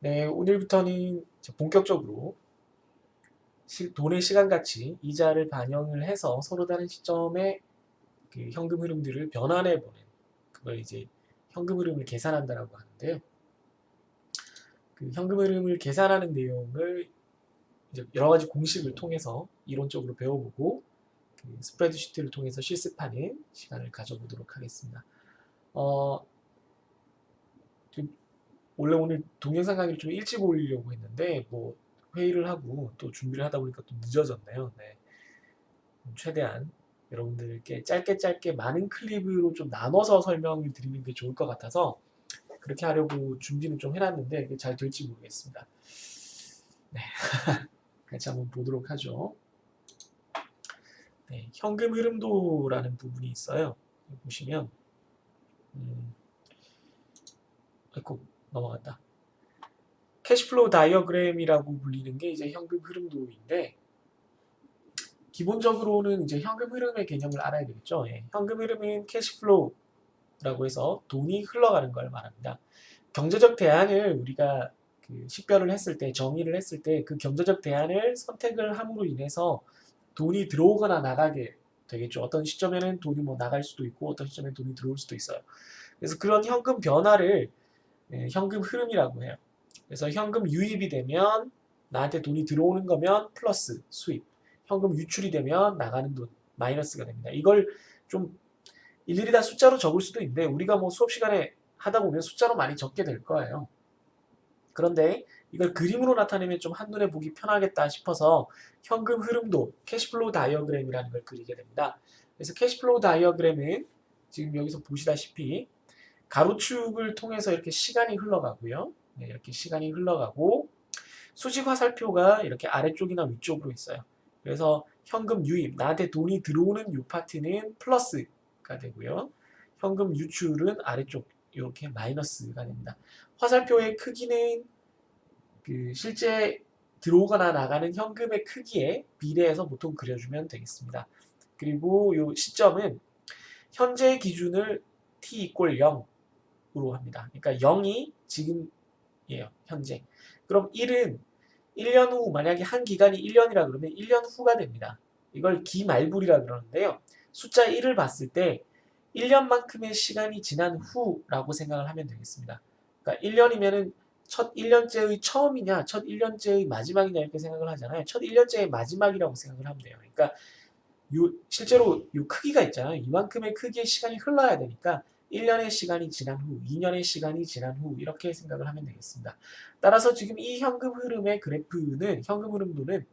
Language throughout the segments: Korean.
네, 오늘부터는 이제 본격적으로 돈의 시간 가치, 이자를 반영을 해서 서로 다른 시점에 그 현금 흐름들을 변환해 보는 그걸 이제 현금 흐름을 계산한다라고 하는데요. 그 현금 흐름을 계산하는 내용을 이제 여러 가지 공식을 통해서 이론적으로 배워보고 그 스프레드시트를 통해서 실습하는 시간을 가져보도록 하겠습니다. 어, 원래 오늘 동영상 강의를 좀 일찍 올리려고 했는데 뭐 회의를 하고 또 준비를 하다 보니까 또 늦어졌네요. 네. 최대한 여러분들께 짧게 짧게 많은 클립으로 좀 나눠서 설명을 드리는 게 좋을 것 같아서 그렇게 하려고 준비는 좀 해놨는데 그게 잘 될지 모르겠습니다. 네. 같이 한번 보도록 하죠. 네, 현금 흐름도라는 부분이 있어요. 보시면 아이고 넘어갔다. 캐시플로우 다이어그램이라고 불리는 게 이제 현금 흐름도인데 기본적으로는 이제 현금 흐름의 개념을 알아야 되겠죠. 예, 현금 흐름은 캐시플로우라고 해서 돈이 흘러가는 걸 말합니다. 경제적 대안을 우리가 그 식별을 했을 때, 정의를 했을 때 그 경제적 대안을 선택을 함으로 인해서 돈이 들어오거나 나가게 되겠죠. 어떤 시점에는 돈이 뭐 나갈 수도 있고 어떤 시점에는 돈이 들어올 수도 있어요. 그래서 그런 현금 변화를 현금 흐름이라고 해요. 그래서 현금 유입이 되면 나한테 돈이 들어오는 거면 플러스 수입, 현금 유출이 되면 나가는 돈 마이너스가 됩니다. 이걸 좀 일일이 다 숫자로 적을 수도 있는데 우리가 뭐 수업 시간에 하다 보면 숫자로 많이 적게 될 거예요. 그런데 이걸 그림으로 나타내면 좀 한눈에 보기 편하겠다 싶어서 현금 흐름도 캐시플로우 다이어그램이라는 걸 그리게 됩니다. 그래서 캐시플로우 다이어그램은 지금 여기서 보시다시피 가로축을 통해서 이렇게 시간이 흘러가고요. 네, 이렇게 시간이 흘러가고 수직 화살표가 이렇게 아래쪽이나 위쪽으로 있어요. 그래서 현금 유입, 나한테 돈이 들어오는 이 파트는 플러스가 되고요. 현금 유출은 아래쪽 이렇게 마이너스가 됩니다. 화살표의 크기는 그 실제 들어오거나 나가는 현금의 크기에 비례해서 보통 그려주면 되겠습니다. 그리고 이 시점은 현재 기준을 t 이꼴 0으로 합니다. 그러니까 0이 지금이에요. 현재. 그럼 1은 1년 후 만약에 한 기간이 1년이라 그러면 1년 후가 됩니다. 이걸 기말불이라 그러는데요. 숫자 1을 봤을 때 1년만큼의 시간이 지난 후라고 생각을 하면 되겠습니다. 그러니까 1년이면은 첫 1년째의 처음이냐, 첫 1년째의 마지막이냐 이렇게 생각을 하잖아요. 첫 1년째의 마지막이라고 생각을 하면 돼요. 그러니까 실제로 요 크기가 있잖아요. 이만큼의 크기의 시간이 흘러야 되니까 1년의 시간이 지난 후, 2년의 시간이 지난 후 이렇게 생각을 하면 되겠습니다. 따라서 지금 이 현금 흐름의 그래프는 현금 흐름도는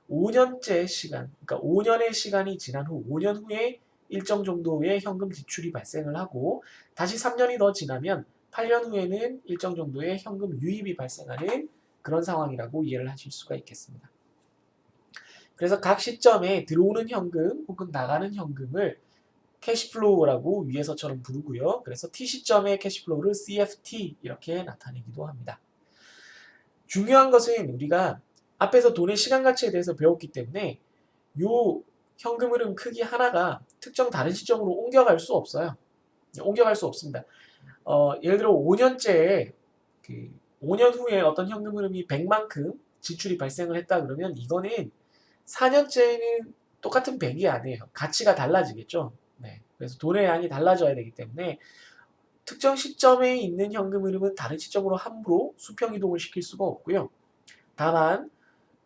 5년째 시간, 그러니까 5년의 시간이 지난 후, 5년 후에 일정 정도의 현금 지출이 발생을 하고 다시 3년이 더 지나면 8년 후에는 일정 정도의 현금 유입이 발생하는 그런 상황이라고 이해를 하실 수가 있겠습니다. 그래서 각 시점에 들어오는 현금 혹은 나가는 현금을 캐시플로우라고 위에서처럼 부르고요. 그래서 T 시점의 캐시플로우를 CFT 이렇게 나타내기도 합니다. 중요한 것은 우리가 앞에서 돈의 시간 가치에 대해서 배웠기 때문에 요 현금 흐름 크기 하나가 특정 다른 시점으로 옮겨갈 수 없어요. 옮겨갈 수 없습니다. 예를 들어 5년째에 그 5년 후에 어떤 현금 흐름이 100만큼 지출이 발생을 했다 그러면 이거는 4년째는 똑같은 100이 아니에요. 가치가 달라지겠죠. 네. 그래서 돈의 양이 달라져야 되기 때문에 특정 시점에 있는 현금 흐름은 다른 시점으로 함부로 수평 이동을 시킬 수가 없고요. 다만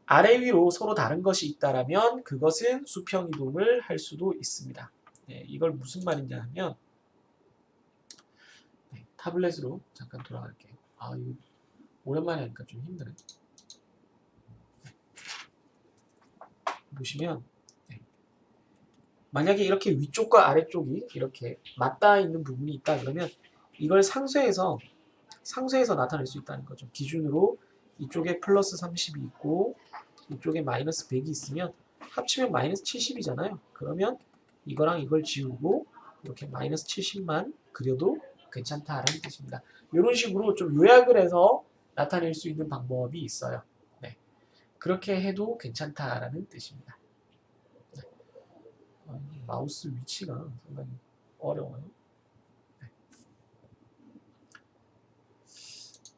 아래 위로 서로 다른 것이 있다라면 그것은 수평 이동을 할 수도 있습니다. 네, 이걸 무슨 말인지 하면 네, 타블렛으로 잠깐 돌아갈게요. 아, 이거 오랜만에 하니까 좀 힘드네. 보시면 네, 만약에 이렇게 위쪽과 아래쪽이 이렇게 맞닿아 있는 부분이 있다 그러면 이걸 상쇄해서 나타낼 수 있다는 거죠. 기준으로 이쪽에 플러스 30이 있고 이쪽에 마이너스 100이 있으면 합치면 마이너스 70이잖아요. 그러면 이거랑 이걸 지우고 이렇게 마이너스 70만 그려도 괜찮다라는 뜻입니다. 이런 식으로 좀 요약을 해서 나타낼 수 있는 방법이 있어요. 네. 그렇게 해도 괜찮다라는 뜻입니다. 네. 마우스 위치가 상당히 어려워요. 네.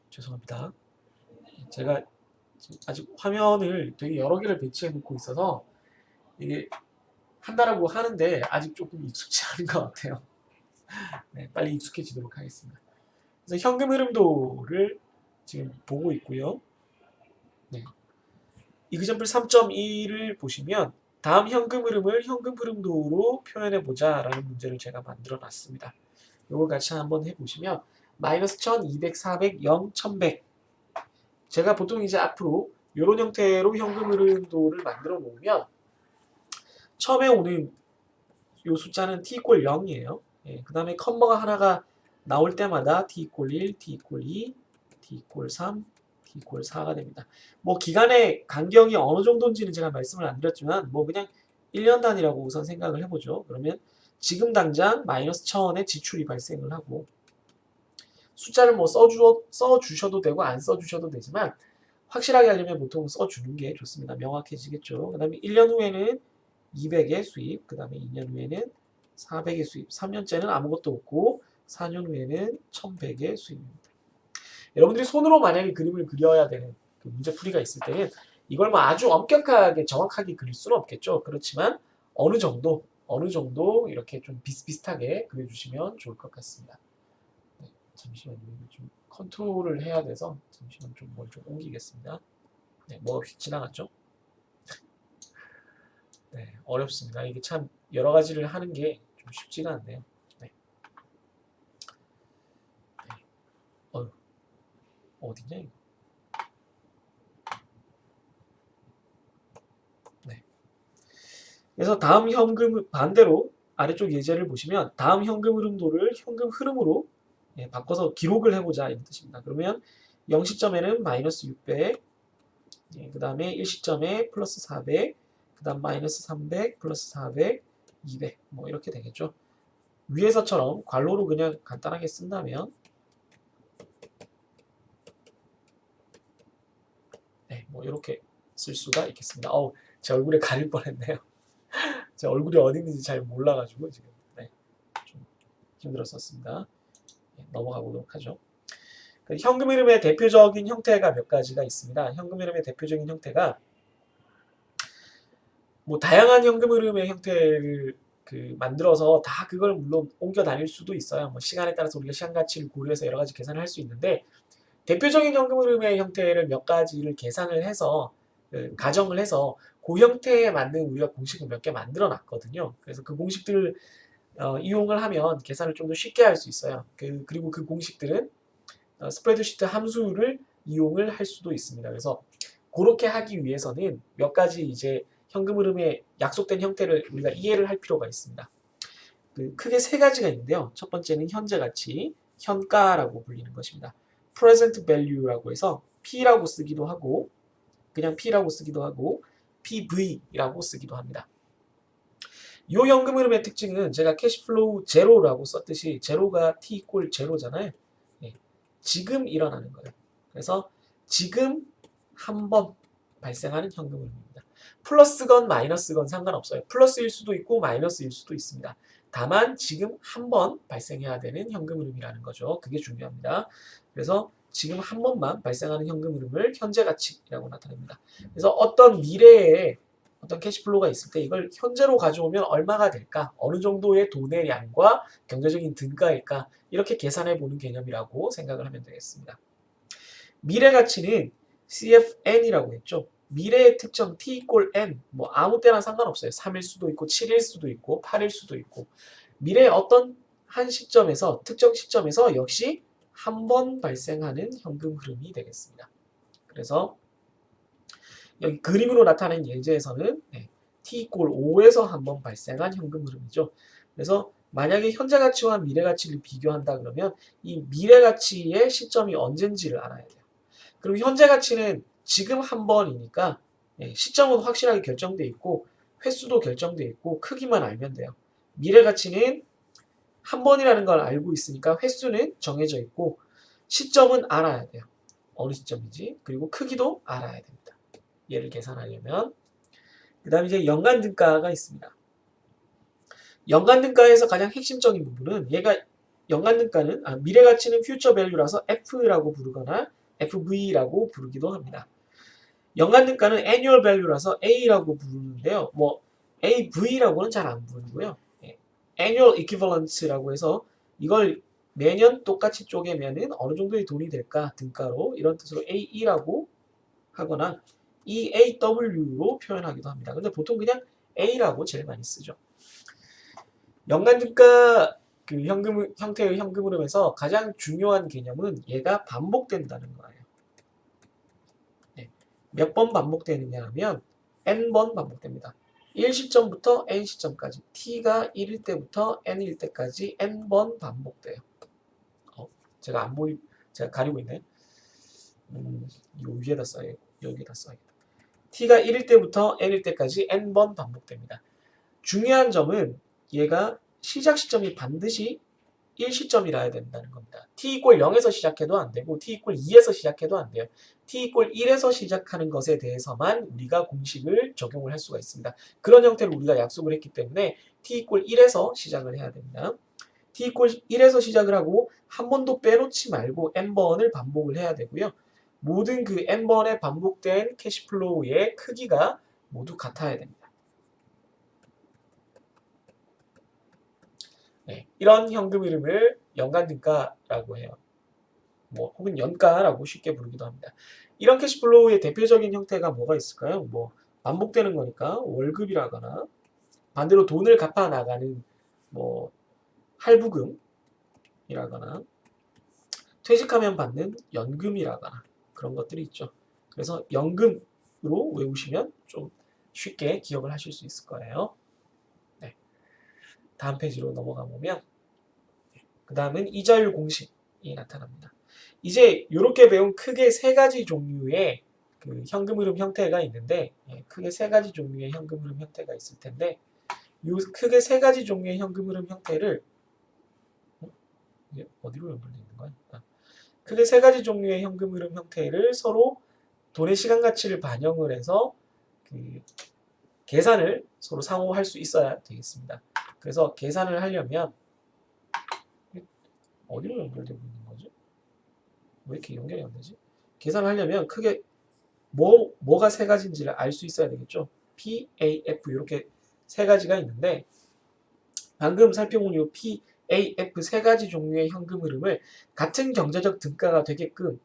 죄송합니다. 제가 지금 아직 화면을 되게 여러 개를 배치해 놓고 있어서 이게 한다라고 하는데 아직 조금 익숙치 않은 것 같아요. 네, 빨리 익숙해지도록 하겠습니다. 그래서 현금 흐름도를 지금 보고 있고요. 네. 이그점플 3.2를 보시면 다음 현금 흐름을 현금 흐름도로 표현해 보자라는 문제를 제가 만들어 놨습니다. 이걸 같이 한번 해보시면 마이너스 1200, 400, 0, 1100 제가 보통 이제 앞으로 이런 형태로 현금 흐름도를 만들어 놓으면 처음에 오는 이 숫자는 t 이퀄 0이에요. 예, 그 다음에 컴마가 하나가 나올 때마다 t 이퀄 1, t 이퀄 2, t 이퀄 3, t 이퀄 4가 됩니다. 뭐 기간의 간격이 어느 정도인지는 제가 말씀을 안 드렸지만 뭐 그냥 1년 단위라고 우선 생각을 해보죠. 그러면 지금 당장 마이너스 1000원의 지출이 발생을 하고 숫자를 뭐 써주셔도 되고 안 써주셔도 되지만 확실하게 하려면 보통 써주는 게 좋습니다. 명확해지겠죠. 그 다음에 1년 후에는 200의 수입, 그 다음에 2년 후에는 400의 수입, 3년째는 아무것도 없고 4년 후에는 1100의 수입입니다. 여러분들이 손으로 만약에 그림을 그려야 되는 그 문제풀이가 있을 때는 이걸 뭐 아주 엄격하게 정확하게 그릴 수는 없겠죠. 그렇지만 어느 정도 이렇게 좀 비슷비슷하게 그려주시면 좋을 것 같습니다. 네, 잠시만요. 좀 컨트롤을 해야 돼서 잠시만 좀 뭘 좀 옮기겠습니다. 네, 뭐가 휙 지나갔죠? 네, 어렵습니다. 이게 참 여러 가지를 하는 게 좀 쉽지가 않네요. 네. 네. 어디냐 이거? 네. 그래서 다음 현금 반대로 아래쪽 예제를 보시면 다음 현금 흐름도를 현금 흐름으로 바꿔서 기록을 해보자 이런 뜻입니다. 그러면 0시점에는 마이너스 600, 그 다음에 1시점에 플러스 400, 그 다음 마이너스 300, 플러스 400, 200, 뭐 이렇게 되겠죠. 위에서처럼 괄호로 그냥 간단하게 쓴다면 네, 뭐 이렇게 쓸 수가 있겠습니다. 제 얼굴에 가릴 뻔했네요. 제 얼굴이 어디 있는지 잘 몰라가지고 지금 네, 좀 힘들었었습니다. 네, 넘어가 보도록 하죠. 현금 흐름의 대표적인 형태가 몇 가지가 있습니다. 현금 흐름의 대표적인 형태가 뭐 다양한 현금 흐름의 형태를 만들어서 다 그걸 물론 옮겨 다닐 수도 있어요. 뭐 시간에 따라서 우리가 시간 가치를 고려해서 여러 가지 계산을 할 수 있는데 대표적인 현금 흐름의 형태를 몇 가지를 계산을 해서 가정을 해서 그 형태에 맞는 우리가 공식을 몇 개 만들어 놨거든요. 그래서 그 공식들을 이용을 하면 계산을 좀 더 쉽게 할 수 있어요. 그리고 그 공식들은 스프레드시트 함수를 이용을 할 수도 있습니다. 그래서 그렇게 하기 위해서는 몇 가지 이제 현금 흐름의 약속된 형태를 우리가 이해를 할 필요가 있습니다. 크게 세 가지가 있는데요. 첫 번째는 현재 가치, 현가라고 불리는 것입니다. present value라고 해서 P라고 쓰기도 하고 그냥 P라고 쓰기도 하고 PV라고 쓰기도 합니다. 이 현금 흐름의 특징은 제가 캐시플로우 제로라고 썼듯이 제로가 T 이퀄 제로잖아요. 네. 지금 일어나는 거예요. 그래서 지금 한 번 발생하는 현금 흐름입니다. 플러스건 마이너스건 상관없어요. 플러스일 수도 있고 마이너스일 수도 있습니다. 다만 지금 한 번 발생해야 되는 현금 흐름이라는 거죠. 그게 중요합니다. 그래서 지금 한 번만 발생하는 현금 흐름을 현재 가치라고 나타냅니다. 그래서 어떤 미래에 어떤 캐시플로우가 있을 때 이걸 현재로 가져오면 얼마가 될까? 어느 정도의 돈의 양과 경제적인 등가일까? 이렇게 계산해 보는 개념이라고 생각을 하면 되겠습니다. 미래 가치는 CFN이라고 했죠. 미래의 특정 T 이퀄 N, 뭐 아무 때나 상관없어요. 3일 수도 있고 7일 수도 있고 8일 수도 있고 미래의 어떤 한 시점에서 특정 시점에서 역시 한 번 발생하는 현금 흐름이 되겠습니다. 그래서 여기 그림으로 나타낸 예제에서는 T 이퀄 5에서 한 번 발생한 현금 흐름이죠. 그래서 만약에 현재 가치와 미래 가치를 비교한다 그러면 이 미래 가치의 시점이 언젠지를 알아야 돼요. 그럼 현재 가치는 지금 한 번이니까 시점은 확실하게 결정돼 있고 횟수도 결정돼 있고 크기만 알면 돼요. 미래 가치는 한 번이라는 걸 알고 있으니까 횟수는 정해져 있고 시점은 알아야 돼요. 어느 시점인지 그리고 크기도 알아야 됩니다. 얘를 계산하려면 그 다음에 이제 연간 등가가 있습니다. 연간 등가에서 가장 핵심적인 부분은 얘가 연간 등가는 미래 가치는 퓨처 밸류라서 F라고 부르거나 FV라고 부르기도 합니다. 연간등가는 annual value라서 A라고 부르는데요. 뭐 AV라고는 잘 안 부르고요. annual equivalence라고 해서 이걸 매년 똑같이 쪼개면은 어느 정도의 돈이 될까 등가로 이런 뜻으로 AE라고 하거나 EAW로 표현하기도 합니다. 근데 보통 그냥 A라고 제일 많이 쓰죠. 연간등가 그 형태의 현금 흐름에서 가장 중요한 개념은 얘가 반복된다는 거예요. 네. 몇 번 반복되느냐 하면 n번 반복됩니다. 1시점부터 n시점까지 t가 1일 때부터 n일 때까지 n번 반복돼요. 제가 제가 가리고 있네. 요 위에다 써요. 여기다 써야겠다. t가 1일 때부터 n일 때까지 n번 반복됩니다. 중요한 점은 얘가 시작 시점이 반드시 1시점이라야 된다는 겁니다. t 이퀄 0에서 시작해도 안 되고 t 이퀄 2에서 시작해도 안 돼요. t 이퀄 1에서 시작하는 것에 대해서만 우리가 공식을 적용을 할 수가 있습니다. 그런 형태로 우리가 약속을 했기 때문에 t 이퀄 1에서 시작을 해야 됩니다. t 이퀄 1에서 시작을 하고 한 번도 빼놓지 말고 n번을 반복을 해야 되고요. 모든 그 n번에 반복된 캐시플로우의 크기가 모두 같아야 됩니다. 네, 이런 현금 흐름을 연간등가라고 해요. 뭐 혹은 연가라고 쉽게 부르기도 합니다. 이런 캐시플로우의 대표적인 형태가 뭐가 있을까요? 뭐 반복되는 거니까 월급이라거나 반대로 돈을 갚아 나가는 뭐 할부금이라거나 퇴직하면 받는 연금이라거나 그런 것들이 있죠. 그래서 연금으로 외우시면 좀 쉽게 기억을 하실 수 있을 거예요. 네. 다음 페이지로 넘어가 보면 그 다음은 이자율 공식이 나타납니다. 이제 이렇게 배운 크게 세 가지 종류의 그 현금 흐름 형태가 있는데 크게 세 가지 종류의 현금 흐름 형태가 있을 텐데 이 크게 세 가지 종류의 현금 흐름 형태를 이게 어디로 연결되어 있는 거야? 크게 세 가지 종류의 현금 흐름 형태를 서로 돈의 시간 가치를 반영을 해서 그 계산을 서로 상호할 수 있어야 되겠습니다. 그래서 계산을 하려면 어디로 연결되고 있는 거지? 왜 이렇게 연결이 안 되지? 계산을 하려면 크게 뭐가 세 가지인지를 알 수 있어야 되겠죠. P, A, F 이렇게 세 가지가 있는데 방금 살펴본 이 P, A, F 세 가지 종류의 현금 흐름을 같은 경제적 등가가 되게끔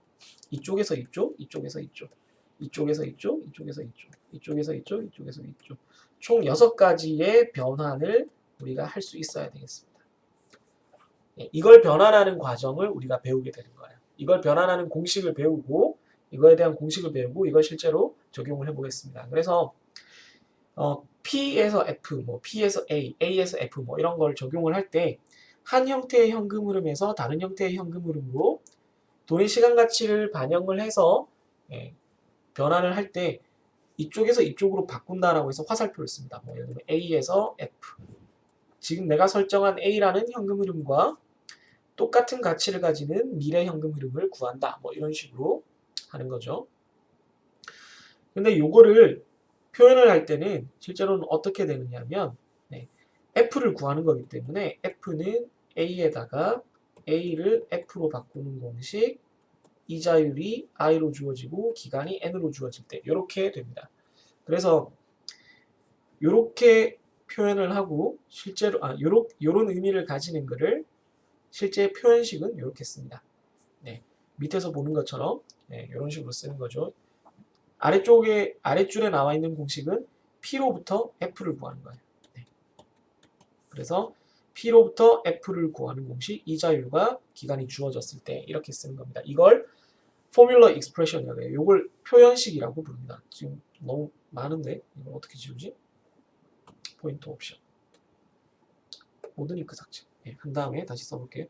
이쪽에서 이쪽, 이쪽에서 이쪽, 이쪽에서 이쪽, 이쪽에서 이쪽, 이쪽에서 이쪽, 이쪽에서 이쪽 총 6가지의 변환을 우리가 할 수 있어야 되겠습니다. 이걸 변환하는 과정을 우리가 배우게 되는 거예요. 이걸 변환하는 공식을 배우고 이거에 대한 공식을 배우고 이걸 실제로 적용을 해보겠습니다. 그래서 P에서 F, 뭐 P에서 A, A에서 F 뭐 이런 걸 적용을 할 때 한 형태의 현금 흐름에서 다른 형태의 현금 흐름으로 돈의 시간 가치를 반영을 해서 변환을 할 때 이쪽에서 이쪽으로 바꾼다라고 해서 화살표를 씁니다. 뭐 예를 들면 A에서 F. 지금 내가 설정한 A라는 현금 흐름과 똑같은 가치를 가지는 미래 현금 흐름을 구한다. 뭐 이런 식으로 하는 거죠. 근데 요거를 표현을 할 때는 실제로는 어떻게 되느냐 하면 F를 구하는 거기 때문에 F는 A에다가 A를 F로 바꾸는 공식 이자율이 I로 주어지고 기간이 N으로 주어질 때 이렇게 됩니다. 그래서 이렇게 표현을 하고 실제로 요런 의미를 가지는 거를 실제 표현식은 이렇게 씁니다. 밑에서 보는 것처럼 이런 식으로 쓰는 거죠. 아래줄에 나와 있는 공식은 P로부터 F를 구하는 거예요. 그래서 P로부터 F를 구하는 공식 이자율과 기간이 주어졌을 때 이렇게 쓰는 겁니다. 이걸 포뮬러 익스프레션이라고 해요. 이걸 표현식이라고 부릅니다. 지금 너무 많은데 이걸 어떻게 지우지? 포인트 옵션 모든 링크 삭제 한 다음에 다시 써볼게요.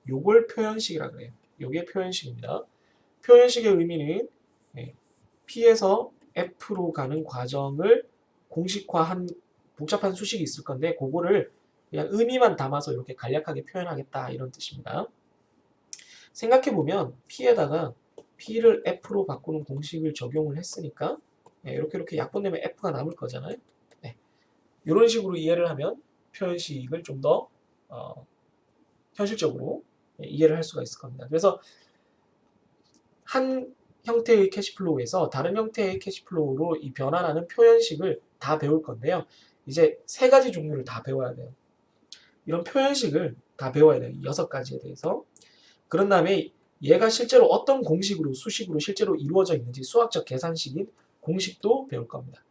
요걸 표현식이라고 해요. 요게 표현식입니다. 표현식의 의미는 P에서 F로 가는 과정을 공식화한 복잡한 수식이 있을 건데 그거를 그냥 의미만 담아서 이렇게 간략하게 표현하겠다 이런 뜻입니다. 생각해보면 P에다가 P를 F로 바꾸는 공식을 적용을 했으니까 이렇게 약분되면 F가 남을 거잖아요. 이런 식으로 이해를 하면 표현식을 좀 더 현실적으로 이해를 할 수가 있을 겁니다. 그래서 한 형태의 캐시플로우에서 다른 형태의 캐시플로우로 이 변환하는 표현식을 다 배울 건데요. 이제 세 가지 종류를 다 배워야 돼요. 이런 표현식을 다 배워야 돼요. 6가지에 대해서. 그런 다음에 얘가 실제로 어떤 공식으로 수식으로 실제로 이루어져 있는지 수학적 계산식인 공식도 배울 겁니다.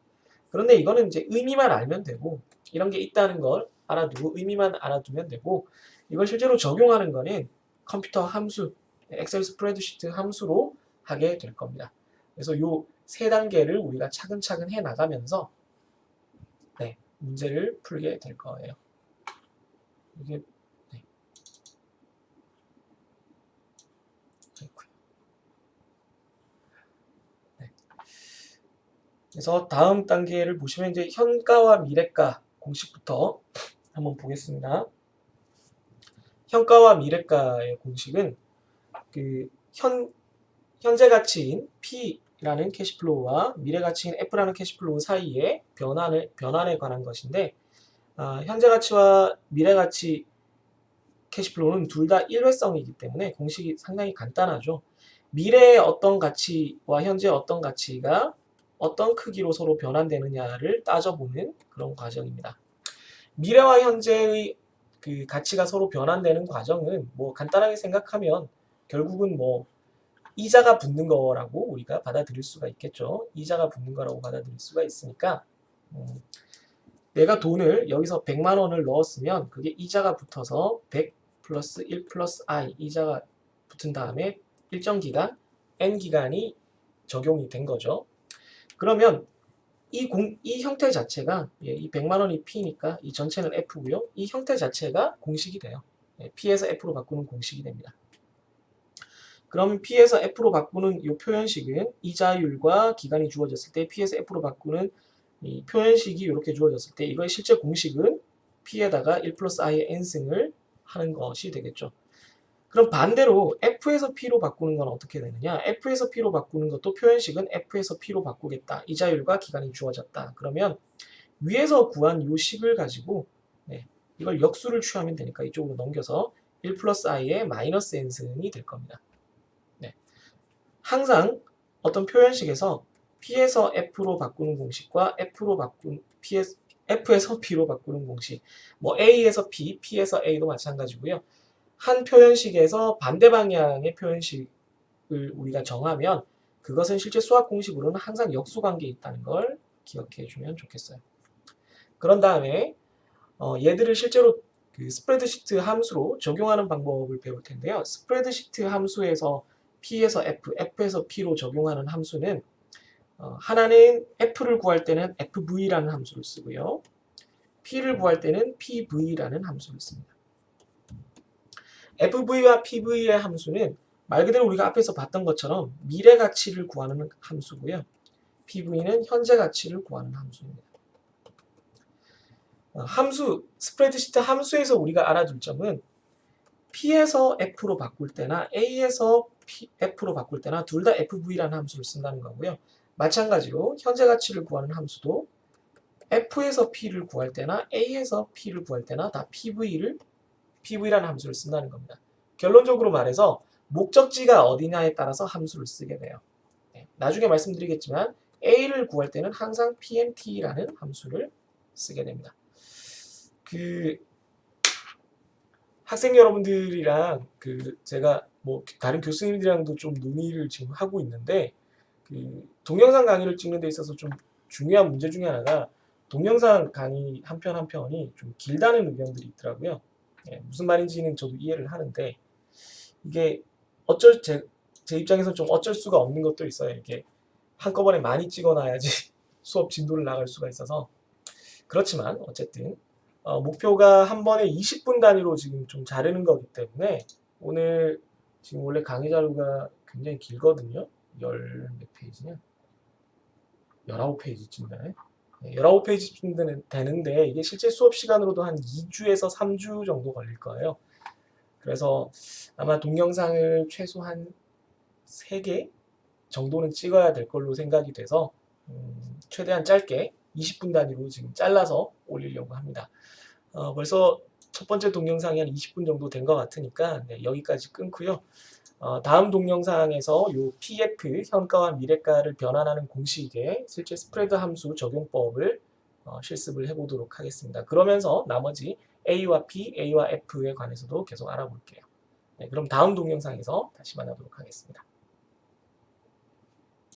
그런데 이거는 이제 의미만 알면 되고 이런 게 있다는 걸 알아두고 의미만 알아두면 되고 이걸 실제로 적용하는 거는 컴퓨터 함수, 엑셀 스프레드시트 함수로 하게 될 겁니다. 그래서 요 세 단계를 우리가 차근차근 해 나가면서 네, 문제를 풀게 될 거예요. 이게 네. 네. 그래서 다음 단계를 보시면 이제 현가와 미래가 공식부터 한번 보겠습니다. 현가와 미래가의 공식은 그 현재 가치인 P라는 캐시플로우와 미래 가치인 F라는 캐시플로우 사이의 변환에 관한 것인데 현재 가치와 미래 가치 캐시플로우는 둘 다 일회성이기 때문에 공식이 상당히 간단하죠. 미래의 어떤 가치와 현재의 어떤 가치가 어떤 크기로 서로 변환되느냐를 따져보는 그런 과정입니다. 미래와 현재의 그 가치가 서로 변환되는 과정은 뭐 간단하게 생각하면 결국은 뭐 이자가 붙는 거라고 우리가 받아들일 수가 있겠죠. 이자가 붙는 거라고 받아들일 수가 있으니까 내가 돈을 여기서 100만 원을 넣었으면 그게 이자가 붙어서 100 플러스 1 플러스 i 이자가 붙은 다음에 일정 기간 n 기간이 적용이 된 거죠. 그러면 이 형태 자체가 이 100만 원이 P니까 이 전체는 F고요. 이 형태 자체가 공식이 돼요. P에서 F로 바꾸는 공식이 됩니다. 그럼 P에서 F로 바꾸는 이 표현식은 이자율과 기간이 주어졌을 때 P에서 F로 바꾸는 이 표현식이 이렇게 주어졌을 때 이거의 실제 공식은 P에다가 1 플러스 i의 n승을 하는 것이 되겠죠. 그럼 반대로 F에서 P로 바꾸는 건 어떻게 되느냐? F에서 P로 바꾸는 것도 표현식은 F에서 P로 바꾸겠다. 이자율과 기간이 주어졌다. 그러면 위에서 구한 이 식을 가지고 이걸 역수를 취하면 되니까 이쪽으로 넘겨서 1 플러스 i의 마이너스 n승이 될 겁니다. 항상 어떤 표현식에서 P에서 F로 바꾸는 공식과 F에서 P로 바꾸는 공식, 뭐 A에서 P, P에서 A도 마찬가지고요. 한 표현식에서 반대 방향의 표현식을 우리가 정하면 그것은 실제 수학 공식으로는 항상 역수관계에 있다는 걸 기억해 주면 좋겠어요. 그런 다음에 얘들을 실제로 그 스프레드시트 함수로 적용하는 방법을 배울 텐데요. 스프레드시트 함수에서 P에서 F, F에서 P로 적용하는 함수는 하나는 F를 구할 때는 FV라는 함수를 쓰고요. P를 구할 때는 PV라는 함수를 씁니다. FV와 PV의 함수는 말 그대로 우리가 앞에서 봤던 것처럼 미래 가치를 구하는 함수고요. PV는 현재 가치를 구하는 함수입니다. 스프레드시트 함수에서 우리가 알아둘 점은 P에서 F로 바꿀 때나 A에서 F로 바꿀 때나 둘 다 FV라는 함수를 쓴다는 거고요. 마찬가지로 현재 가치를 구하는 함수도 F에서 P를 구할 때나 A에서 P를 구할 때나 다 PV라는 함수를 쓴다는 겁니다. 결론적으로 말해서 목적지가 어디냐에 따라서 함수를 쓰게 돼요. 나중에 말씀드리겠지만 A를 구할 때는 항상 PMT라는 함수를 쓰게 됩니다. 학생 여러분들이랑 제가 뭐 다른 교수님들이랑도 좀 논의를 지금 하고 있는데 동영상 강의를 찍는 데 있어서 좀 중요한 문제 중에 하나가 동영상 강의 한 편 한 편이 좀 길다는 의견들이 있더라고요. 무슨 말인지는 저도 이해를 하는데 이게 제 입장에서 좀 어쩔 수가 없는 것도 있어요. 이게 한꺼번에 많이 찍어놔야지 수업 진도를 나갈 수가 있어서 그렇지만 어쨌든 목표가 한 번에 20분 단위로 지금 좀 자르는 거기 때문에 오늘 지금 원래 강의 자료가 굉장히 길거든요. 몇 페이지냐? 19페이지쯤 되네. 19페이지쯤 되는데 이게 실제 수업 시간으로도 한 2주에서 3주 정도 걸릴 거예요. 그래서 아마 동영상을 최소한 3개 정도는 찍어야 될 걸로 생각이 돼서 최대한 짧게 20분 단위로 지금 잘라서 올리려고 합니다. 벌써 첫 번째 동영상이 한 20분 정도 된 것 같으니까 여기까지 끊고요. 다음 동영상에서 요 PF, 현가와 미래가를 변환하는 공식에 실제 스프레드 함수 적용법을 실습을 해보도록 하겠습니다. 그러면서 나머지 A와 P, A와 F에 관해서도 계속 알아볼게요. 네, 그럼 다음 동영상에서 다시 만나도록 하겠습니다.